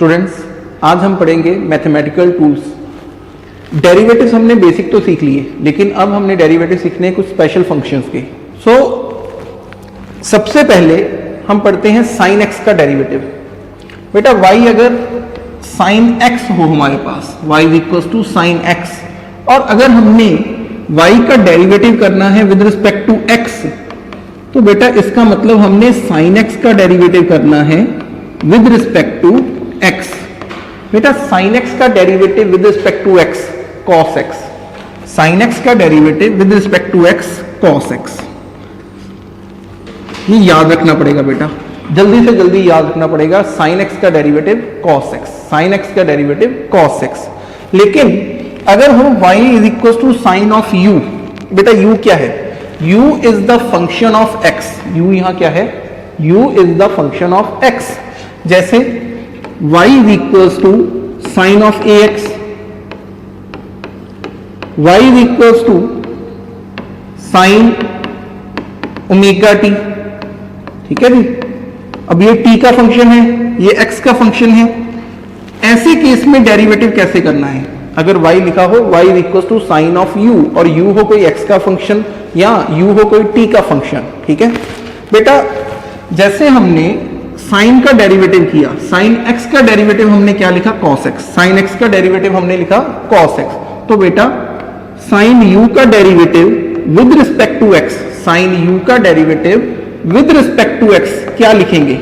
Students, आज हम पढ़ेंगे मैथमेटिकल टूल्स। डेरिवेटिव्स हमने बेसिक तो सीख लिए, लेकिन अब हमने डेरिवेटिव सीखने कुछ स्पेशल फंक्शंस के। सबसे पहले हम पढ़ते हैं साइन एक्स का डेरिवेटिव। बेटा y अगर साइन x हो हमारे पास, y equals to sine x, और अगर हमने y का डेरिवेटिव करना है विद रिस्पेक्ट टू x, तो बेटा इसका मतलब हमने साइन x का डेरिवेटिव करना है विद रिस्पेक्ट टू x। बेटा साइन x का derivative with respect to x cos x, sine x का derivative with respect to x cos x। ये याद रखना पड़ेगा बेटा, जल्दी से जल्दी याद रखना पड़ेगा। साइन x का derivative cos x, sine x का डेरिवेटिव cos x। लेकिन अगर हम y is equal to sine of u, बेटा u क्या है? u is the function of x। u यहां क्या है? u is the function of x। जैसे y is equal to sine of ax, y is equal to sine omega t. ठीक है जी। अब ये t का फंक्शन है, ये x का फंक्शन है। ऐसे केस में डेरिवेटिव कैसे करना है? अगर y लिखा हो y is equal to sine of u और u हो कोई x का फंक्शन या u हो कोई t का फंक्शन। ठीक है बेटा, जैसे हमने साइन का डेरिवेटिव किया, साइन x का डेरिवेटिव हमने क्या लिखा? cos x। साइन x का डेरिवेटिव हमने लिखा cos x। तो बेटा साइन u का derivative with respect to x, sine u का derivative with respect to x क्या लिखेंगे?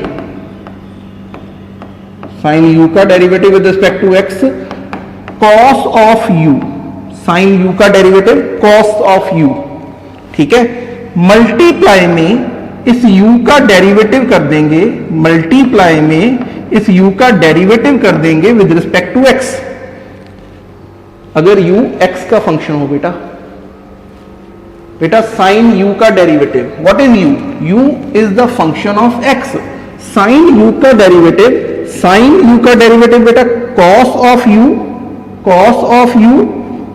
साइन u का derivative with respect to x cos of u, sine u का डेरिवेटिव cos ऑफ u। ठीक है, मल्टीप्लाई में इस u का डेरिवेटिव कर देंगे, मल्टीप्लाई में इस u का डेरिवेटिव कर देंगे विद रिस्पेक्ट टू x। अगर u x का फंक्शन हो बेटा, बेटा साइन u का derivative, what is u? u is the function of x। Sine u का डेरिवेटिव, साइन u का डेरिवेटिव बेटा cos of u, cos of u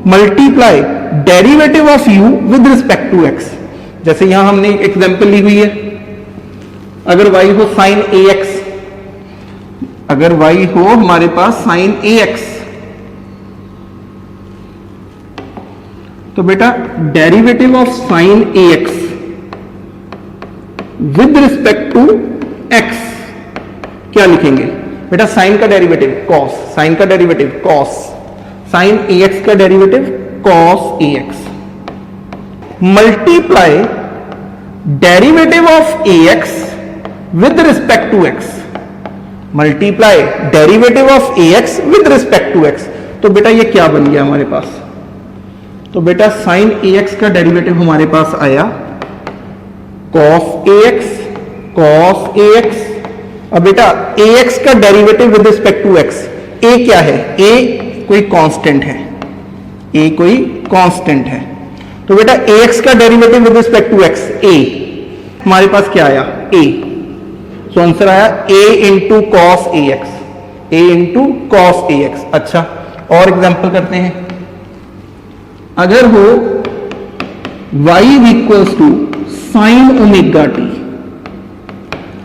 multiply derivative of u with respect to x। जैसे यहां हमने एक example ली हुई है, अगर y हो साइन ax, अगर y हो हमारे पास साइन ax, तो बेटा derivative of sine ax with respect to x क्या लिखेंगे? बेटा साइन का डेरिवेटिव cos, साइन का डेरिवेटिव cos, साइन ax का derivative cos ax multiply derivative of ax with respect to x, multiply derivative of ax with respect to x। तो बेटा ये क्या बन गया हमारे पास? तो बेटा साइन ax का डेरिवेटिव हमारे पास आया cos ax, cos ax। अब बेटा ax का derivative with respect to x, a क्या है? a कोई कांस्टेंट है, a कोई कांस्टेंट है। तो बेटा ax का derivative with respect to x a, हमारे पास क्या आया? a। सो आंसर आया a into cos ax, a into cos ax। अच्छा, और एग्जांपल करते हैं। अगर हो y equals to sine omega t,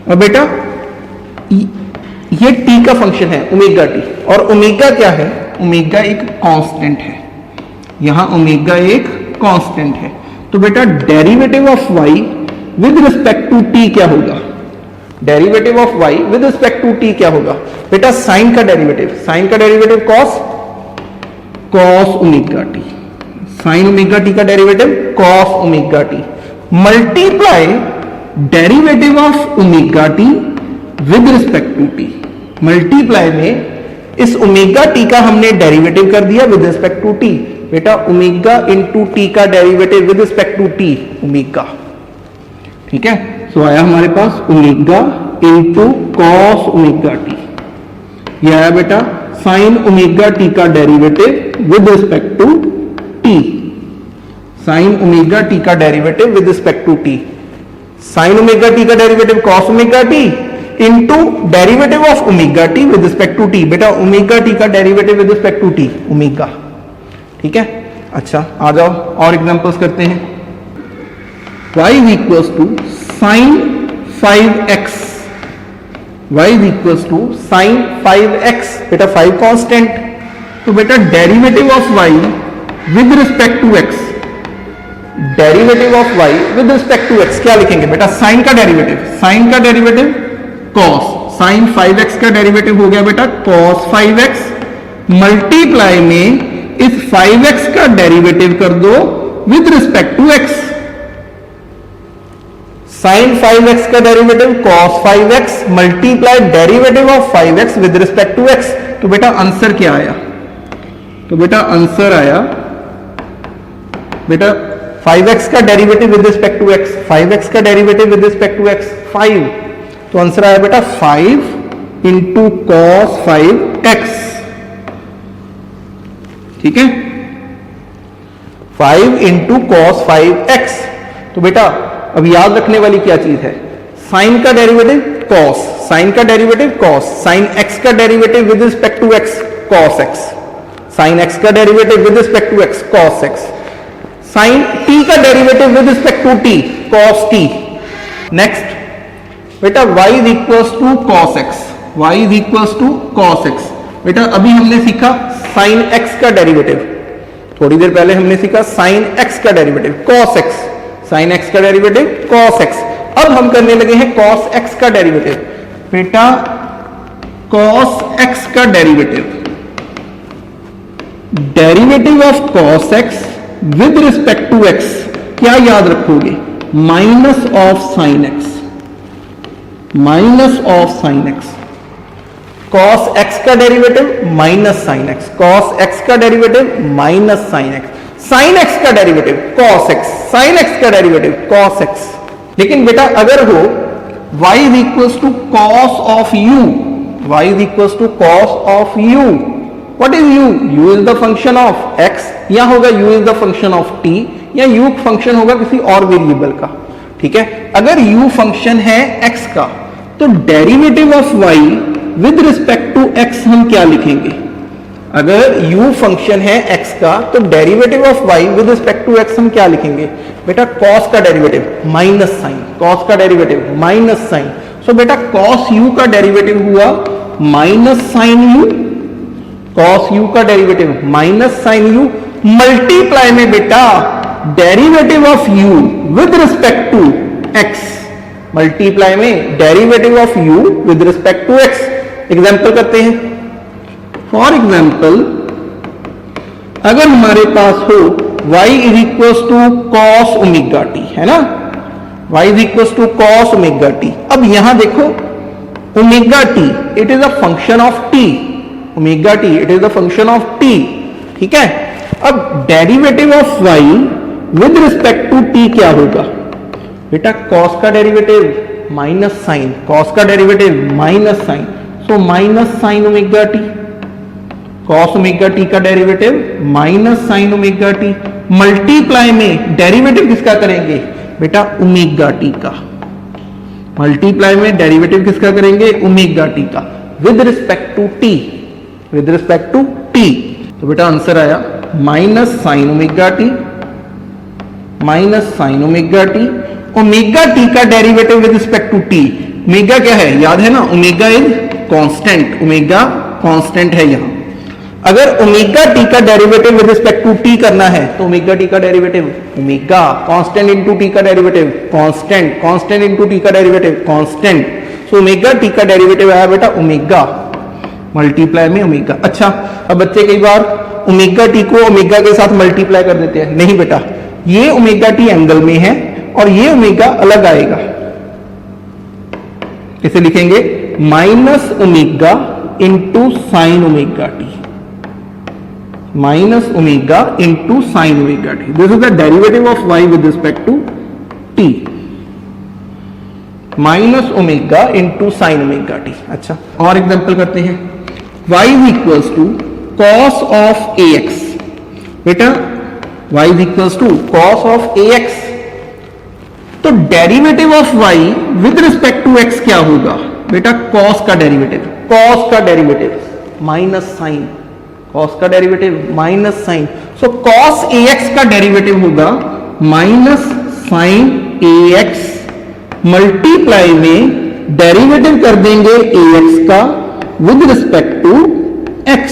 और बेटा ये t का फंक्शन है ओमेगा टी, और ओमेगा क्या है? ओमेगा एक कांस्टेंट है, यहां ओमेगा एक कांस्टेंट है। तो बेटा derivative of y with respect to t क्या होगा? Derivative of y with respect to t क्या होगा? बेटा साइन का डेरिवेटिव, साइन का derivative cos, cos omega t, sine omega t का derivative cos omega t multiply derivative of omega t with respect to t. Multiply में इस omega t का हमने डेरिवेटिव कर दिया विद रिस्पेक्ट टू टी। बेटा omega into t का derivative with respect to t omega. ठीक है, सो आया हमारे पास omega into cos omega t. यह आया बेटा साइन ओमेगा टी का derivative with respect to t, sine omega t का derivative with respect to t. Sine omega t का derivative cos omega t into derivative of omega t with respect to t. बेटा omega t का derivative with respect to t omega. ठीक है, अच्छा आ जाओ और examples करते हैं। y equals to sine 5x y is equal to sine 5x, बेटा 5 कांस्टेंट, तो बेटा derivative of y with respect to x, derivative of y with respect to x क्या लिखेंगे बेटा, साइन का डेरिवेटिव cos, साइन 5x का derivative हो गया बेटा cos 5x, मल्टीप्लाई में इस 5x का डेरिवेटिव कर दो with respect to x, sine 5x का derivative cos 5x multiply derivative of 5x with respect to x, तो बेटा आंसर क्या आया, तो बेटा आंसर आया बेटा 5x का derivative with respect to x, 5x का derivative with respect to x 5, तो आंसर आया बेटा 5 इंटू कॉस 5x, ठीक है, 5 इंटू कॉस 5x। तो बेटा अब याद रखने वाली क्या चीज है, साइन का डेरिवेटिव कॉस, साइन का डेरिवेटिव कॉस, साइन x का derivative with respect to x cos x, sine x का derivative with respect to x cos x, sine t का derivative with respect to t cos t। Next बेटा y is equals to cos x, y is equals to cos x। बेटा अभी हमने सीखा sine x का derivative, थोड़ी देर पहले हमने सीखा साइन x का derivative cos x, sine x का डेरिवेटिव cos x। अब हम करने लगे हैं cos x का डेरिवेटिव। बेटा cos x का derivative of cos x with respect to x क्या याद रखोगे, minus of sine x, minus of sine x, cos x का derivative minus sine x, cos x का derivative minus sine x, sine x का derivative cos x, sine x का derivative cos x। लेकिन बेटा अगर हो y is equals to cos of u, y is equals to cos of u, what is u, u is the function of x, या होगा u is the function of t, या u function होगा किसी और variable का, ठीक है। अगर u फंक्शन है x का तो derivative of y with respect to x हम क्या लिखेंगे, अगर u फंक्शन है x का तो derivative of y with respect to x हम क्या लिखेंगे बेटा, cos का डेरिवेटिव माइनस साइन, cos का डेरिवेटिव माइनस साइन, सो बेटा cos u का डेरिवेटिव हुआ minus sine u, cos u का derivative minus sine u, multiply में बेटा derivative of u with respect to x, multiply में derivative of u with respect to x। Example करते हैं, for example अगर हमारे पास हो y is equals to cos omega t, है ना, y is equals to cos omega t। अब यहां देखो omega t it is a function of t, ओमेगा t it is a function of t, ठीक है। अब derivative of y with respect to t क्या होगा बेटा, cos का डेरिवेटिव माइनस साइन, cos का derivative minus sine, so minus sine omega t, cos omega t का derivative minus sine omega t, multiply में डेरिवेटिव किसका करेंगे बेटा, ओमेगा टी का, मल्टीप्लाई में डेरिवेटिव किसका करेंगे, ओमेगा टी का, with respect to t, with respect to t. तो बेटा आंसर आया minus sine omega t, minus sine omega t, omega t का derivative with respect to t, omega क्या है याद है ना, omega is constant, omega constant है यहां। अगर ओमेगा टी का derivative with respect to t करना है तो ओमेगा टी का derivative omega, constant into t का derivative constant, constant into t का derivative constant, so omega t का डेरिवेटिव आया बेटा ओमेगा, मल्टीप्लाई में ओमेगा। अच्छा अब बच्चे कई बार ओमेगा टी को ओमेगा के साथ मल्टीप्लाई कर देते हैं, नहीं बेटा, ये ओमेगा टी एंगल में है और ये ओमेगा अलग आएगा, इसे लिखेंगे minus omega into sine omega t, minus omega into sine omega t, this is the derivative of y with respect to t, minus omega into sine omega t. अच्छा और एग्जांपल करते हैं, y is equals to cos of ax, बेटा y is equals to cos of ax, तो derivative of y with respect to x क्या होगा बेटा, cos का डेरिवेटिव, cos का डेरिवेटिव माइनस साइन, cos का derivative minus sine, so cos ax का derivative होगा माइनस साइन ax, मल्टीप्लाई में डेरिवेटिव कर देंगे ax का with respect to x।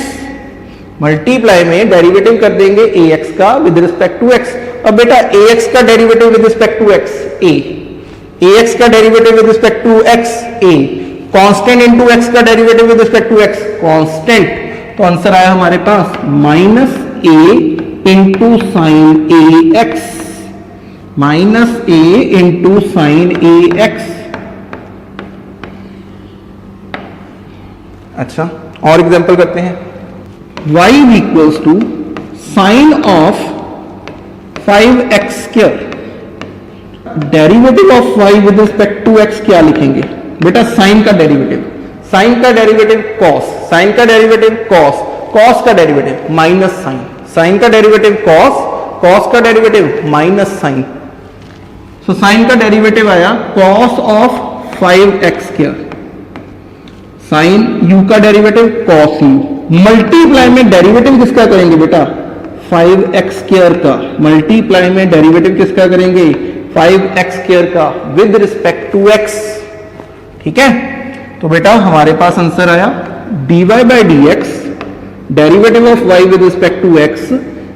Multiply में डेरिवेटिव कर देंगे ax का विद रिस्पेक्ट टू x। अब बेटा ax का derivative with respect to x a, ax का derivative with respect to x a, constant into x का derivative with respect to x constant. तो आंसर आया हमारे पास minus a into sine a x, minus a into sine a x. अच्छा, और example करते हैं। y equals to sine of 5x square. Derivative of y with respect to x क्या लिखेंगे बेटा? साइन का डेरिवेटिव, साइन का डेरिवेटिव कॉस, साइन का डेरिवेटिव कॉस, कॉस का डेरिवेटिव माइनस साइन, साइन का डेरिवेटिव कॉस, कॉस का derivative minus sine. So sine का डेरिवेटिव आया cos of 5x square, sine u का डेरिवेटिव कॉस u। मल्टीप्लाई में derivative किसका करेंगे बेटा? 5x स्क्वायर का। मल्टीप्लाई में डेरिवेटिव किसका करेंगे? 5x स्क्वायर का विद रिस्पेक्ट टू x। ठीक है, तो बेटा हमारे पास आंसर आया dy by d x derivative of y with respect to x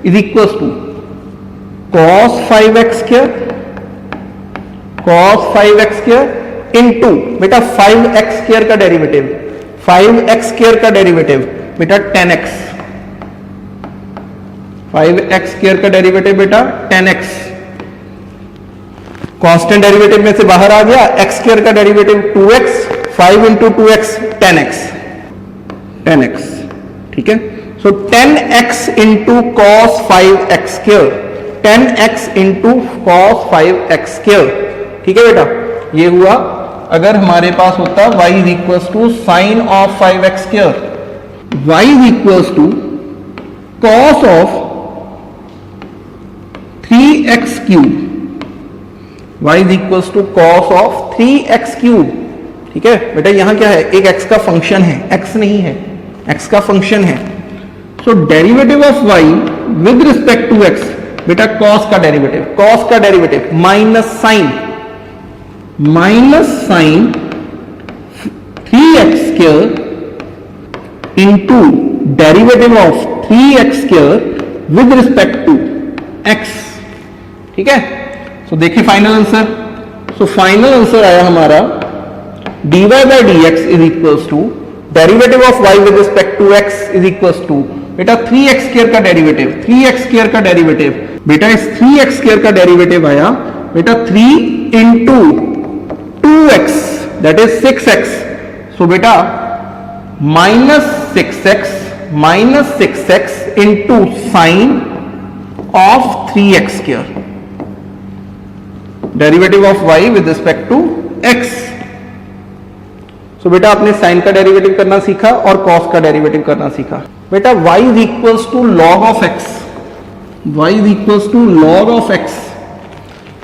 is equal to cos 5x square, cos 5x square into बेटा 5x स्क्वायर का डेरिवेटिव, 5x स्क्वायर का डेरिवेटिव बेटा 10x, 5x स्क्वायर का derivative बेटा 10x। Constant derivative में से बाहर आ गया, x स्क्वायर का derivative 2x, 5 into 2x 10x, 10x। ठीक है, सो 10x into cos 5x square, 10x into cos 5x square. ठीक है बेटा, ये हुआ। अगर हमारे पास होता y is equals to sine of 5x square, y is equals to cos of 3x cube, y is equals to cos of 3x cube. ठीक है बेटा, यहां क्या है? एक x का फंक्शन है, x नहीं है, x का फंक्शन है। So derivative of y with respect to x बेटा cos का डेरिवेटिव, cos का derivative minus sine, minus sine 3x square into derivative of 3x square with respect to x। ठीक है, सो देखिए final answer. So final answer आया हमारा dy by d x is equals to derivative of y with respect to x is equals to बेटा 3x square का derivative, 3x square का derivative बेटा, इस 3x स्क्वायर का derivative आया बेटा 3 into 2x that is 6x। सो बेटा minus 6x into sine of 3x square, derivative of y with respect to x। So बेटा आपने साइन का डेरिवेटिव करना सीखा और कॉस का डेरिवेटिव करना सीखा। बेटा y is equals to log of x, y is equals to log of x,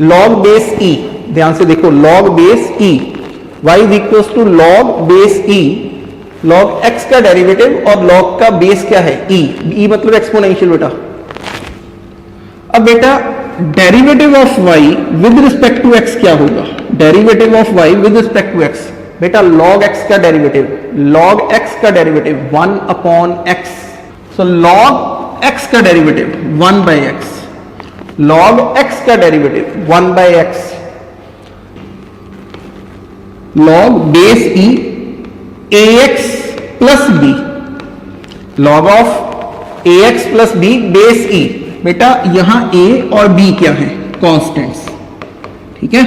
log base e। ध्यान से देखो, log base e, y is equals to log base e, log x का derivative और log का base क्या है? e, e मतलब exponential बेटा। अब बेटा derivative of y with respect to x क्या होगा? Derivative of y with respect to x बेटा log x का डेरिवेटिव, log x का डेरिवेटिव 1 अपॉन x। सो log x का derivative 1 by x, log x का derivative 1 by x, log base e ax plus b, log of ax plus b base e। बेटा यहां a और b क्या है? Constants. ठीक है,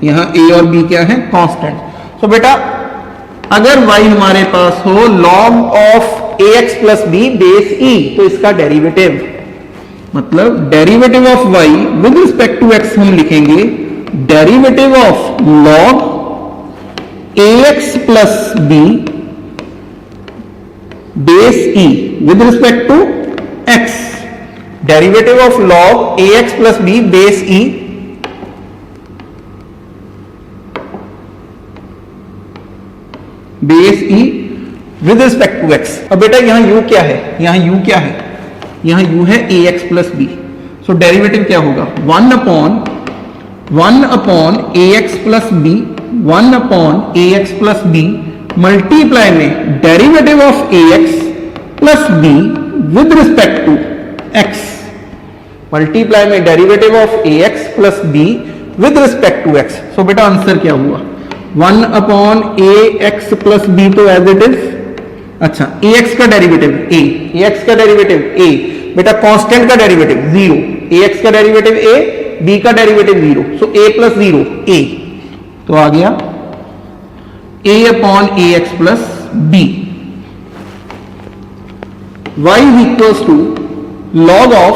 यहां a और b क्या है? कांस्टेंट। तो बेटा अगर y हमारे पास हो log of ax plus b base e, तो इसका डेरिवेटिव मतलब derivative of y with respect to x हम लिखेंगे derivative of log ax plus b base e with respect to x, derivative of log ax plus b base e base e with respect to x। अब बेटा यहां u क्या है? यहां u क्या है? यहां u है ax plus b। So derivative क्या होगा? 1 upon ax plus b 1 upon a x plus b multiply में derivative of a x plus b with respect to x, multiply में derivative of a x plus b with respect to x. So बेटा answer क्या हुआ, 1 upon a x plus b तो as it is, अच्छा a x का derivative a x का derivative ए, बेटा constant का डेरिवेटिव 0, ए एक्स का डेरिवेटिव ए, बी का derivative 0, so a plus 0 a, तो आ गया a upon a x plus b. y is equals to log of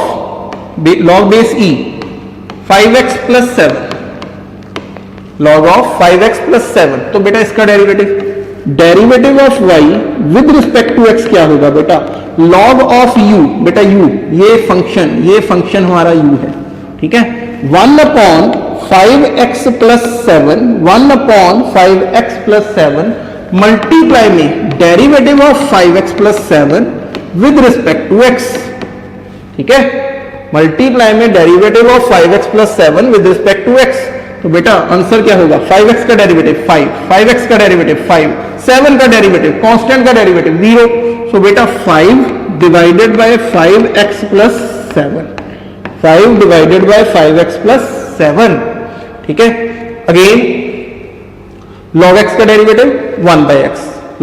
log base e 5x plus 7, log of 5x plus 7, तो बेटा इसका derivative of y with respect to x क्या होगा बेटा, log of u, बेटा u ये function हमारा u है, ठीक है, 1 upon 5x plus 7, 1 upon 5x plus 7 multiply में derivative of 5x plus 7 with respect to x, ठीक है, मल्टीप्लाई में derivative of 5x plus 7 with respect to x, तो बेटा आंसर क्या होगा, 5x का डेरिवेटिव 5, 5x का डेरिवेटिव 5, 7 का डेरिवेटिव कांस्टेंट का डेरिवेटिव 0, सो बेटा 5 divided by 5x plus 7, 5 divided by 5x plus 7, ठीक है, अगेन log x का derivative 1 by x,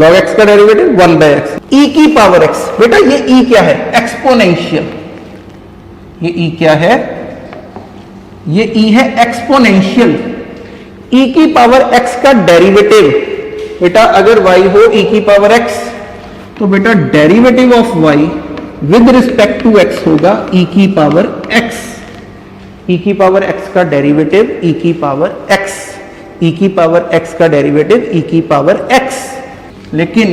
log x का डेरिवेटिव 1 बाय x, e की पावर x, बेटा ये e क्या है, एक्सपोनेंशियल, ये e क्या है, ये e है एक्सपोनेंशियल, e की पावर x का डेरिवेटिव, बेटा अगर y हो e की पावर x, तो बेटा derivative of y with respect to x होगा e की पावर x, e की पावर x का डेरिवेटिव e की पावर x, e की पावर x का डेरिवेटिव e की पावर x, लेकिन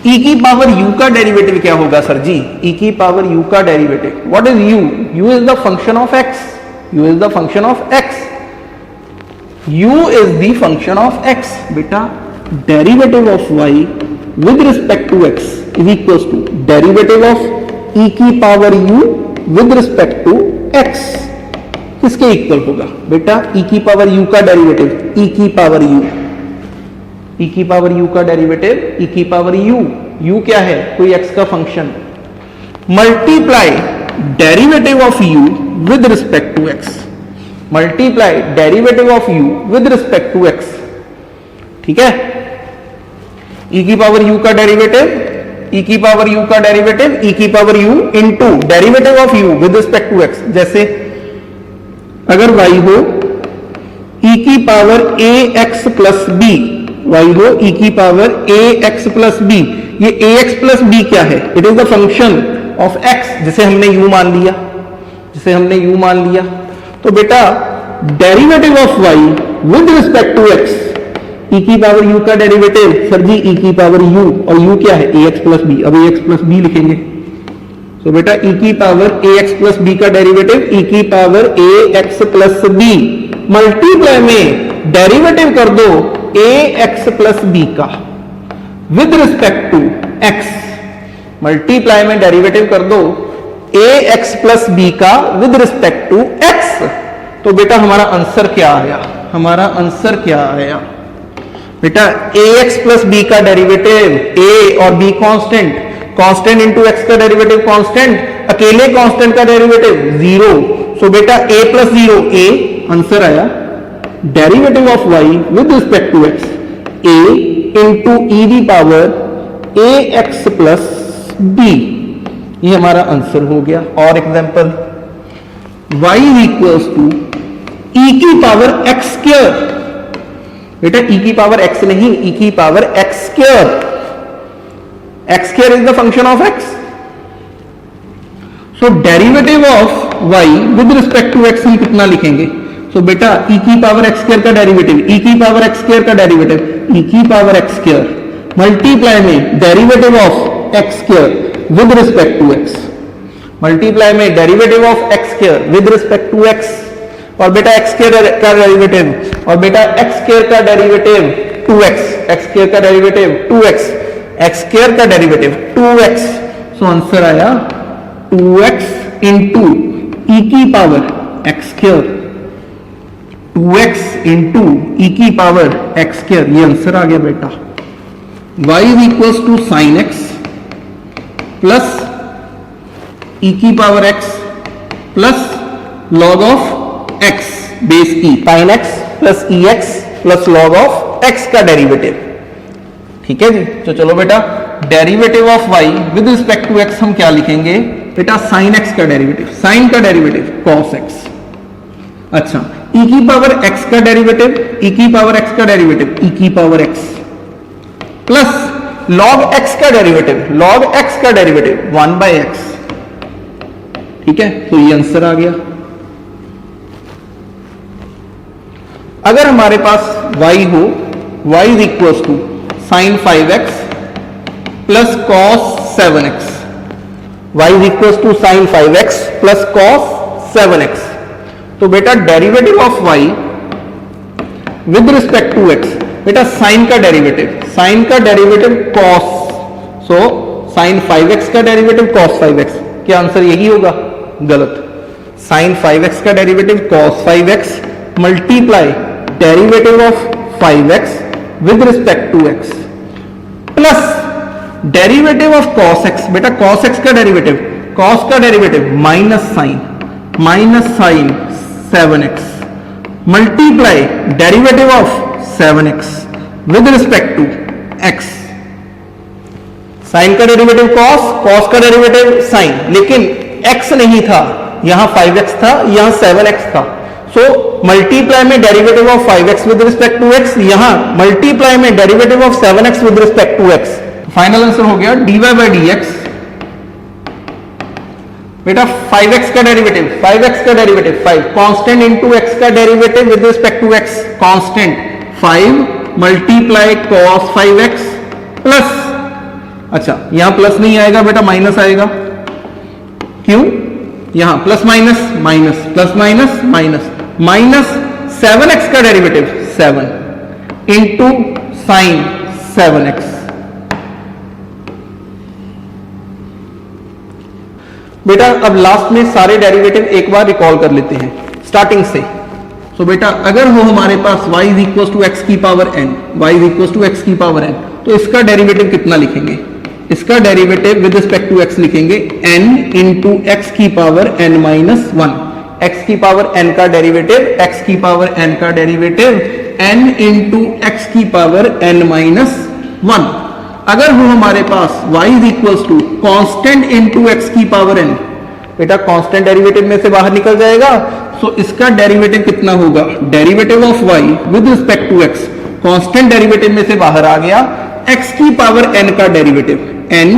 e की पावर u का डेरिवेटिव क्या होगा सर जी, e की पावर u का derivative, what is u, u is the function of x, u is the function of x, u is the function of x, बेटा derivative of y with respect to x is equal to derivative of e की power u with respect to x, किसके equal होगा बेटा, e की power u का derivative e की power u, e की power u का डेरिवेटिव e की पावर u क्या है, कोई x का function, multiply derivative of u with respect to x, multiply derivative of u with respect to x, ठीक है, e की पावर u का डेरिवेटिव, e की पावर u का डेरिवेटिव e की power u into derivative of u with respect to x, जैसे अगर y हो e की power ax plus b, y हो e की पावर ax प्लस b, ये ax प्लस b क्या है, it is the function of x, जिसे हमने u मान लिया, तो बेटा derivative of y with respect to x, e की पावर u का डेरिवेटिव सर जी e की पावर u, और u क्या है ax प्लस b, अब ax प्लस b लिखेंगे, तो बेटा e की पावर ax प्लस b का डेरिवेटिव e की power ax plus b, multiply में डेरिवेटिव कर दो ax प्लस b का with respect to x, multiply में डेरिवेटिव कर दो ax प्लस b का विद रिस्पेक्ट टू x, तो बेटा हमारा आंसर क्या आया, हमारा आंसर क्या आया बेटा, ax प्लस b का डेरिवेटिव a और b constant, constant into x का डेरिवेटिव कांस्टेंट, अकेले कांस्टेंट का डेरिवेटिव 0, सो बेटा a प्लस 0 a, आंसर आया derivative of y with respect to x a into e the power ax plus b, ये हमारा answer हो गया। और example, y is equals to e की पावर x स्क्वायर, बेटा e की पावर x नहीं, e की power x square, x square is the function of x, so derivative of y with respect to x हम कितना लिखेंगे, so बेटा e की पावर x स्क्वायर का डेरिवेटिव, e की पावर x स्क्वायर का डेरिवेटिव e की पावर x स्क्वायर मल्टीप्लाई में derivative of x square with respect to x, multiply में derivative of x square with respect to x, और बेटा x square का derivative, और बेटा x स्क्वायर का डेरिवेटिव 2x, x स्क्वायर का डेरिवेटिव 2x, x स्क्वायर का डेरिवेटिव 2x, सो आंसर आया 2x इंटू e की power x square, 2x into e की पावर एक्स स्क्वायर, ये आंसर आ गया बेटा। y is equal to sine x plus e की power x plus log of x base e, sine x plus e x plus log of x का derivative. ठीक है जी, तो चलो बेटा derivative of y with respect to x हम क्या लिखेंगे बेटा, साइन x का डेरिवेटिव, साइन का डेरिवेटिव cos x। अच्छा, e की पावर x का डेरिवेटिव, e की पावर x का डेरिवेटिव e की power x plus log x का डेरिवेटिव, log x का डेरिवेटिव 1 by x। ठीक है, तो ये आंसर आ गया। अगर हमारे पास y हो, y is equal to sine 5x plus cos 7x, y is equal to sine 5x plus cos 7x, तो बेटा derivative of y with respect to x, बेटा साइन का डेरिवेटिव, साइन का derivative cos, so sine 5x का derivative cos 5x, क्या answer यही होगा? गलत। साइन 5x का derivative cos 5x multiply derivative of 5x with respect to x plus derivative of cos x, बेटा cos x का derivative, cos का derivative minus sine 7x multiply derivative of 7x with respect to x। Sine का derivative cos का derivative sine, लेकिन x नहीं था, यहां 5x था, यहां 7x था, सो मल्टीप्लाई में derivative of 5x with respect to x, यहां मल्टीप्लाई में derivative of 7x with respect to x। Final answer हो गया dy बाई dx। बेटा 5x का डेरिवेटिव, 5x का डेरिवेटिव 5, कांस्टेंट इनटू x का derivative with respect to x, constant 5 multiply cos 5x plus, अच्छा यहां प्लस नहीं आएगा बेटा, माइनस आएगा। क्यों? यहां plus minus minus plus minus minus minus 7x का डेरिवेटिव 7 इंटू साइन 7x। बेटा अब लास्ट में सारे डेरिवेटिव एक बार रिकॉल कर लेते हैं स्टार्टिंग से। सो बेटा अगर हो हमारे पास y is equal to x की power n, y is equal to x की पावर n, तो इसका डेरिवेटिव कितना लिखेंगे? इसका derivative with respect to x लिखेंगे n इंटू एक्स की पावर n माइनस 1। x की पावर n का डेरिवेटिव, x की पावर n का डेरिवेटिव n इंटू एक्स की पावर n माइनस 1। अगर हो हमारे पास y is equal to constant into x की पावर n, बेटा कांस्टेंट डेरिवेटिव में से बाहर निकल जाएगा, सो इसका डेरिवेटिव कितना होगा? Derivative of y with respect to x, constant derivative में से बाहर आ गया x की पावर n का डेरिवेटिव n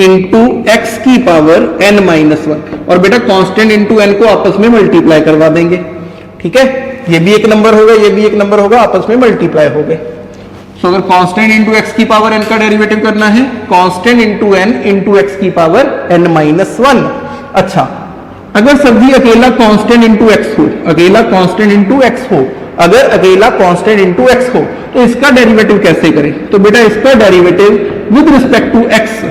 इंटू एक्स की पावर n माइनस 1, और बेटा कांस्टेंट इंटू n को आपस में मल्टीप्लाई करवा देंगे। ठीक है, ये भी एक नंबर होगा, ये भी एक नंबर होगा, आपस में मल्टीप्लाई हो गए। सो अगर कांस्टेंट इंटू एक्स की पावर n का डेरिवेटिव करना है, constant into n into x की पावर n माइनस 1। अच्छा, अगर सब्जी अकेला कांस्टेंट इंटू एक्स हो, अकेला कांस्टेंट इंटू एक्स हो, अगर अकेला कांस्टेंट इंटू एक्स हो, तो इसका डेरिवेटिव कैसे करें? तो बेटा इसका derivative with respect to x,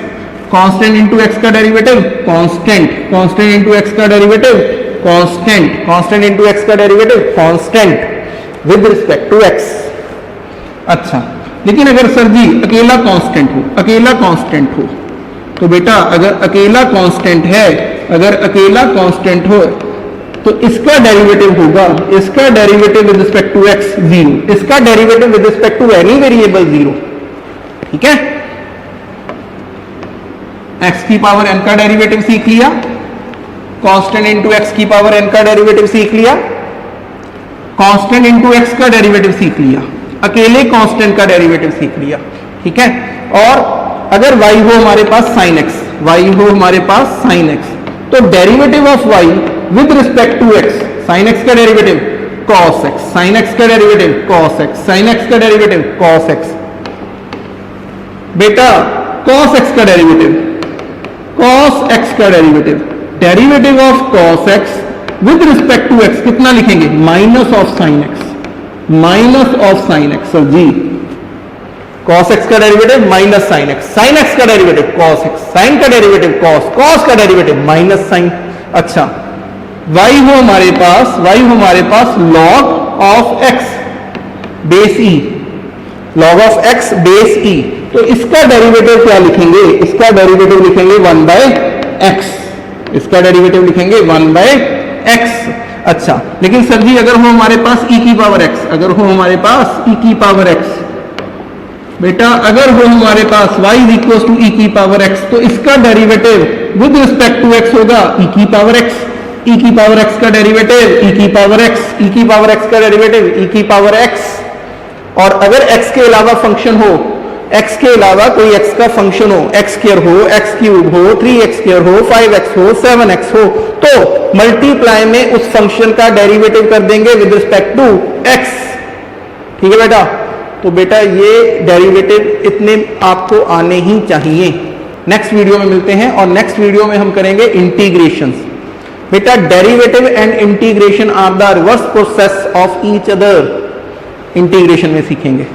constant into x का derivative constant, constant into x का derivative constant, constant into x का derivative constant with respect to x. अच्छा, लेकिन अगर सर जी अकेला कांस्टेंट हो, अकेला कांस्टेंट हो, तो बेटा अगर अकेला कांस्टेंट है, अगर अकेला कांस्टेंट हो तो इसका डेरिवेटिव होगा, इसका derivative with respect to x 0, इसका derivative with respect to any variable 0। ठीक है, एक्स की पावर n का डेरिवेटिव सीख लिया, कांस्टेंट इंटू एक्स की पावर n का डेरिवेटिव सीख लिया, कांस्टेंट इंटू एक्स का डेरिवेटिव सीख लिया, अकेले कांस्टेंट का डेरिवेटिव सीख लिया। ठीक है, और अगर y हो हमारे पास sin x, y हो हमारे पास sin x, तो derivative of y with respect to x, sin x का derivative cos x, sin x का derivative cos x, sin x का डेरिवेटिव cos x। बेटा cos x का डेरिवेटिव, cos x का derivative, derivative of cos x with respect to x कितना लिखेंगे? Minus of sin x, minus of sin x। Sir ji cos x का derivative minus sin x, sin x का derivative cos x, sin का derivative cos, cos का derivative minus sin। अच्छा, y हो हमारे पास, y हो हमारे पास log of x base e, log of x base e. तो इसका डेरिवेटिव क्या लिखेंगे? इसका डेरिवेटिव लिखेंगे 1/x, इसका डेरिवेटिव लिखेंगे 1/x। अच्छा, लेकिन सर जी अगर हो हमारे पास e की पावर x, अगर हो हमारे पास e की पावर x, बेटा अगर हो हमारे पास y is equal to e की पावर x, तो इसका derivative with respect to x होगा e की पावर x, e की पावर x का डेरिवेटिव e की पावर x, e की पावर x का डेरिवेटिव e की पावर x। और अगर x के अलावा फंक्शन हो, x के अलावा कोई x का फंक्शन हो, x स्क्वायर हो, x क्यूब हो, 3x स्क्वायर हो, 5x हो, 7x हो, तो मल्टीप्लाई में उस फंक्शन का डेरिवेटिव कर देंगे विद रिस्पेक्ट टू x। ठीक है बेटा? तो बेटा ये डेरिवेटिव इतने आपको आने ही चाहिए। नेक्स्ट वीडियो में मिलते हैं और नेक्स्ट वीडियो में हम करेंगे इंटीग्रेशंस। बेटा derivative and integration are the reverse process of each other, integration में सीखेंगे।